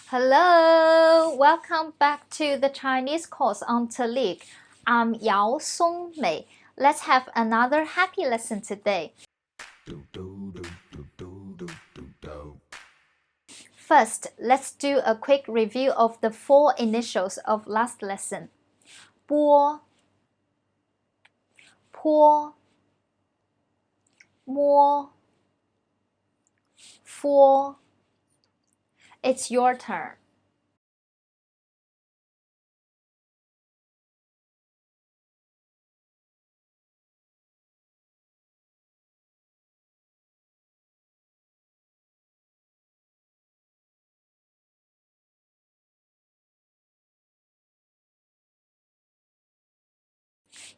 Hello, welcome back to the Chinese course on Taleek. I'm Yao Song Mei. Let's have another happy lesson today. First, let's do a quick review of the 4 initials of last lesson. 波 坡 摸 佛 It's your turn.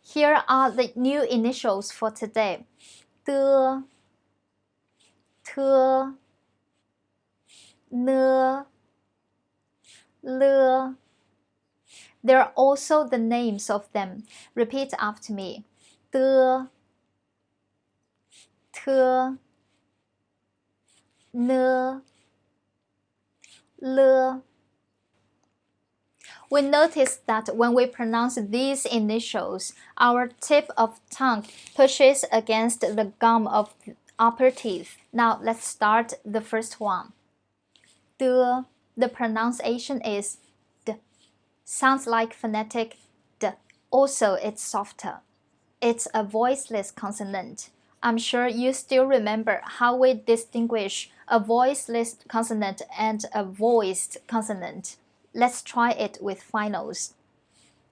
Here are the new initials for today. 的 特 呢 le. There are also the names of them. Repeat after me. 的 特 呢 le. We notice that when we pronounce these initials, our tip of tongue pushes against the gum of the upper teeth. Now let's start the first one. 的 The pronunciation is d. Sounds like phonetic d. Also, it's softer. It's a voiceless consonant. I'm sure you still remember how we distinguish a voiceless consonant and a voiced consonant. Let's try it with finals.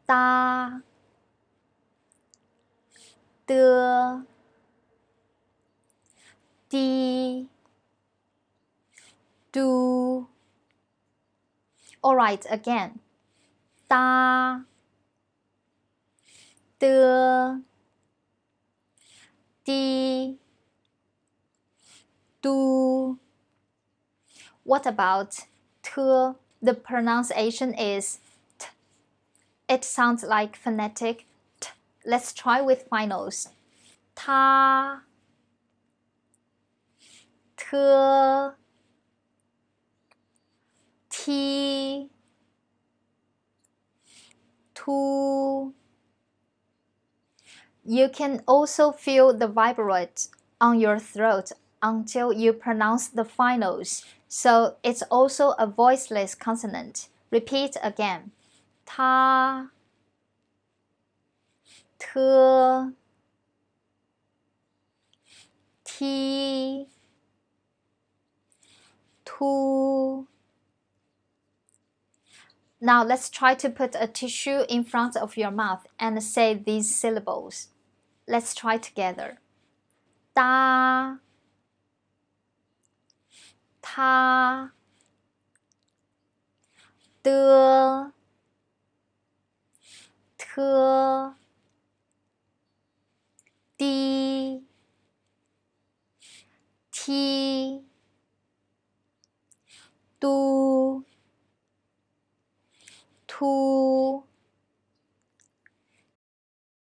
哒 的 di do. Alright, again. 哒 的 di do. What about 特? The pronunciation is t. It sounds like phonetic t. Let's try with finals. 他 特 ti tu. You can also feel the vibrate on your throat until you pronounce the finals. So it's also a voiceless consonant. Repeat again. 他 特 ti tu. Now let's try to put a tissue in front of your mouth and say these syllables. Let's try together. 哒 他 的 特 di ti du tu.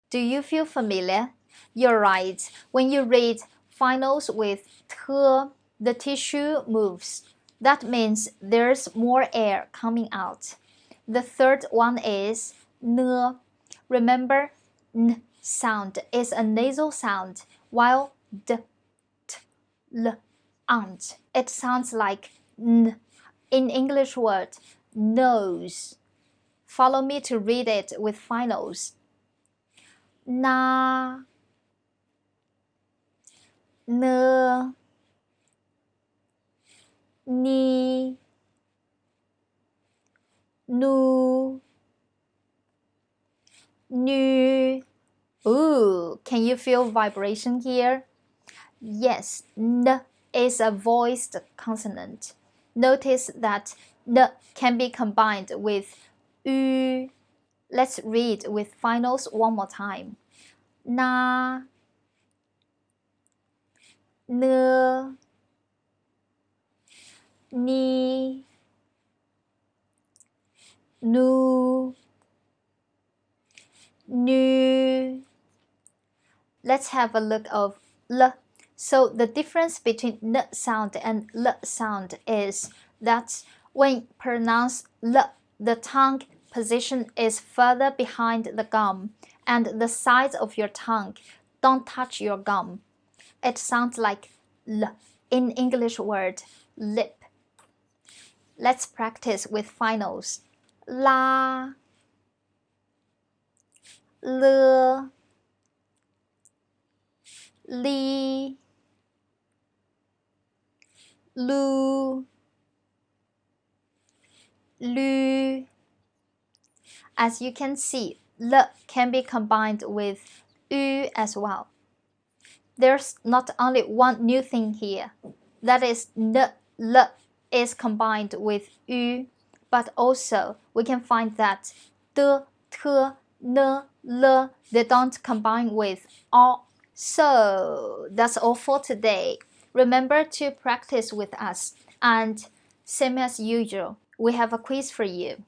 Do you feel familiar? You're right. When you read finals with te, the tissue moves. That means there's more air coming out. The third one is ne. Remember, n sound is a nasal sound, while d, t, l aren't. It sounds like n in English word nose. Follow me to read it with finals. Na ne ni nu nu. Ooh, can you feel vibration here? Yes, n is a voiced consonant. Notice that n can be combined with u. Let's read with finals one more time. Na ne ni nu nu. Let's have a look of l. So the difference between n sound and l sound is that When pronounce L, the tongue position is further behind the gum, and the sides of your tongue don't touch your gum. It sounds like L in English word lip. Let's practice with finals. La, L, Li, Lu, Lu. As you can see, L can be combined with U as well. There's not only one new thing here, that is L is combined with U, but also we can find that D, T, N, L, they don't combine with O. So that's all for today. Remember to practice with us, and same as usual, we have a quiz for you.